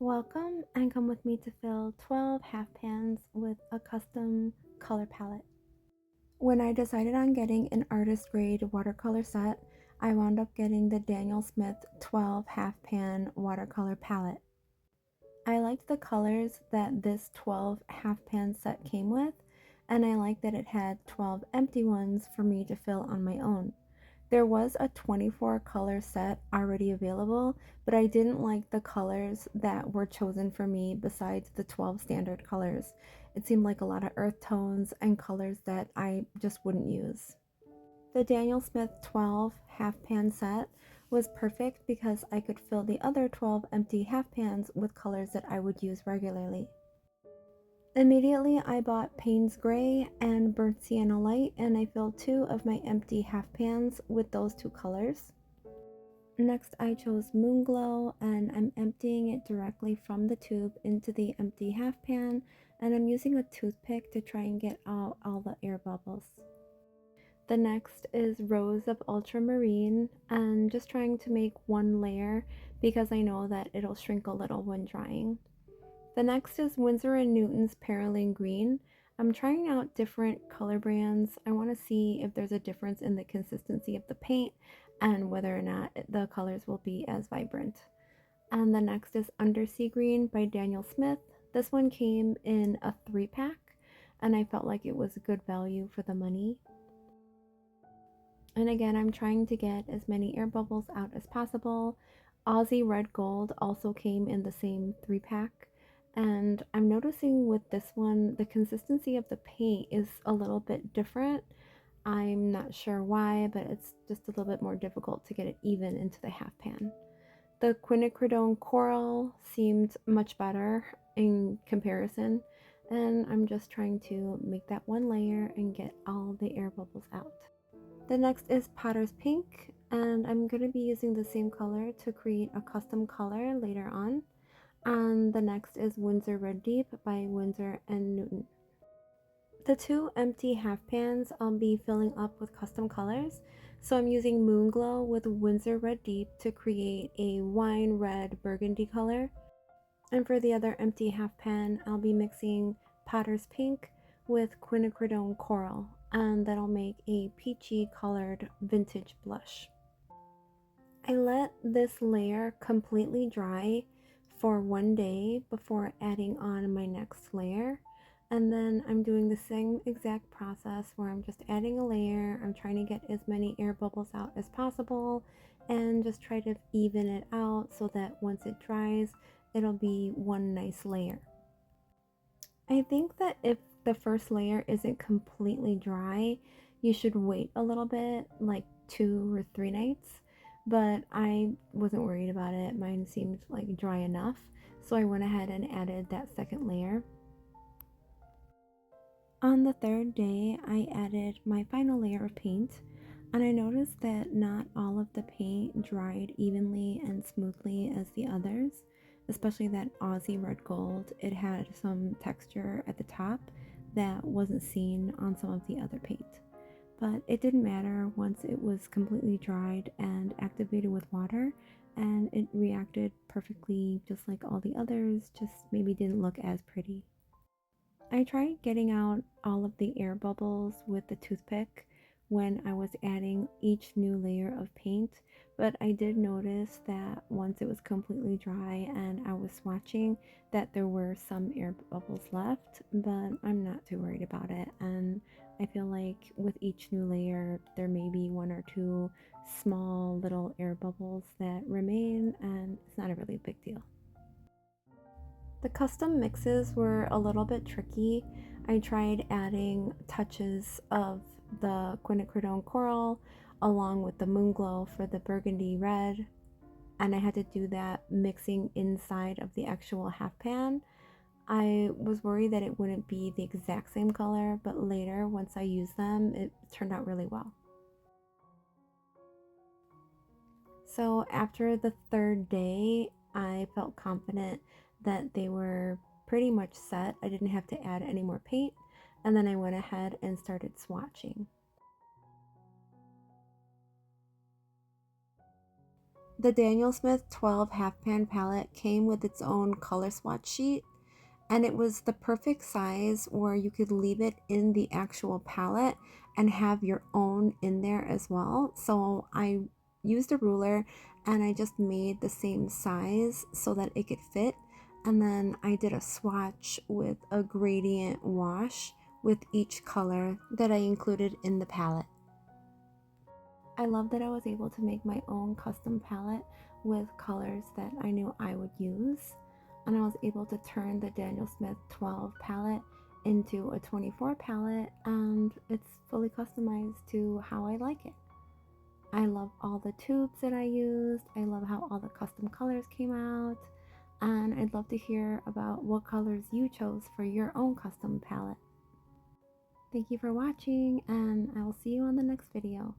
Welcome and come with me to fill 12 half pans with a custom color palette. When I decided on getting an artist grade watercolor set, I wound up getting the Daniel Smith 12 half pan watercolor palette. I liked the colors that this 12 half pan set came with, and I liked that it had 12 empty ones for me to fill on my own. There was a 24 color set already available, but I didn't like the colors that were chosen for me besides the 12 standard colors. It seemed like a lot of earth tones and colors that I just wouldn't use. The Daniel Smith 12 half pan set was perfect because I could fill the other 12 empty half pans with colors that I would use regularly. Immediately I bought Payne's Gray and Burnt Sienna Light, and I filled 2 of my empty half pans with those 2 colors. Next I chose Moon Glow, and I'm emptying it directly from the tube into the empty half pan, and I'm using a toothpick to try and get out all the air bubbles. The next is Rose of Ultramarine, and just trying to make one layer because I know that it'll shrink a little when drying. The next is Winsor & Newton's Perylene Green. I'm trying out different color brands. I want to see if there's a difference in the consistency of the paint and whether or not the colors will be as vibrant. And the next is Undersea Green by Daniel Smith. This one came in a 3-pack, and I felt like it was a good value for the money. And again, I'm trying to get as many air bubbles out as possible. Aussie Red Gold also came in the same 3-pack. And I'm noticing with this one, the consistency of the paint is a little bit different. I'm not sure why, but it's just a little bit more difficult to get it even into the half pan. The quinacridone coral seemed much better in comparison, and I'm just trying to make that one layer and get all the air bubbles out. The next is Potter's Pink, and I'm going to be using the same color to create a custom color later on. And the next is Winsor Red Deep by Winsor & Newton. The 2 empty half pans I'll be filling up with custom colors. So I'm using Moon Glow with Winsor Red Deep to create a wine red burgundy color. And for the other empty half pan, I'll be mixing Potter's Pink with quinacridone coral, and that'll make a peachy colored vintage blush. I let this layer completely dry for 1 day before adding on my next layer, and then I'm doing the same exact process where I'm just adding a layer. I'm trying to get as many air bubbles out as possible and just try to even it out so that once it dries, it'll be one nice layer. I think that if the first layer isn't completely dry, you should wait a little bit, like 2 or 3 nights, but I wasn't worried about it. Mine seemed like dry enough, so I went ahead and added that second layer. On the 3rd day, I added my final layer of paint, and I noticed that not all of the paint dried evenly and smoothly as the others, especially that Aussie Red Gold. It had some texture at the top that wasn't seen on some of the other paint. But it didn't matter once it was completely dried and activated with water, and it reacted perfectly just like all the others, just maybe didn't look as pretty. I tried getting out all of the air bubbles with the toothpick when I was adding each new layer of paint, but I did notice that once it was completely dry and I was swatching that there were some air bubbles left, but I'm not too worried about it, and I feel like with each new layer there may be 1 or 2 small little air bubbles that remain, and it's not a really big deal. The custom mixes were a little bit tricky. I tried adding touches of the quinacridone coral along with the moon glow for the burgundy red, and I had to do that mixing inside of the actual half pan. I was worried that it wouldn't be the exact same color, but later once I used them, it turned out really well. So after the 3rd day, I felt confident that they were pretty much set. I didn't have to add any more paint, and then I went ahead and started swatching. The Daniel Smith 12 half pan palette came with its own color swatch sheet, and it was the perfect size where you could leave it in the actual palette and have your own in there as well. So I used a ruler and I just made the same size so that it could fit, and then I did a swatch with a gradient wash with each color that I included in the palette. I love that I was able to make my own custom palette with colors that I knew I would use, and I was able to turn the Daniel Smith 12 palette into a 24 palette, and it's fully customized to how I like it. I love all the tubes that I used. I love how all the custom colors came out, and I'd love to hear about what colors you chose for your own custom palette. Thank you for watching, and I will see you on the next video.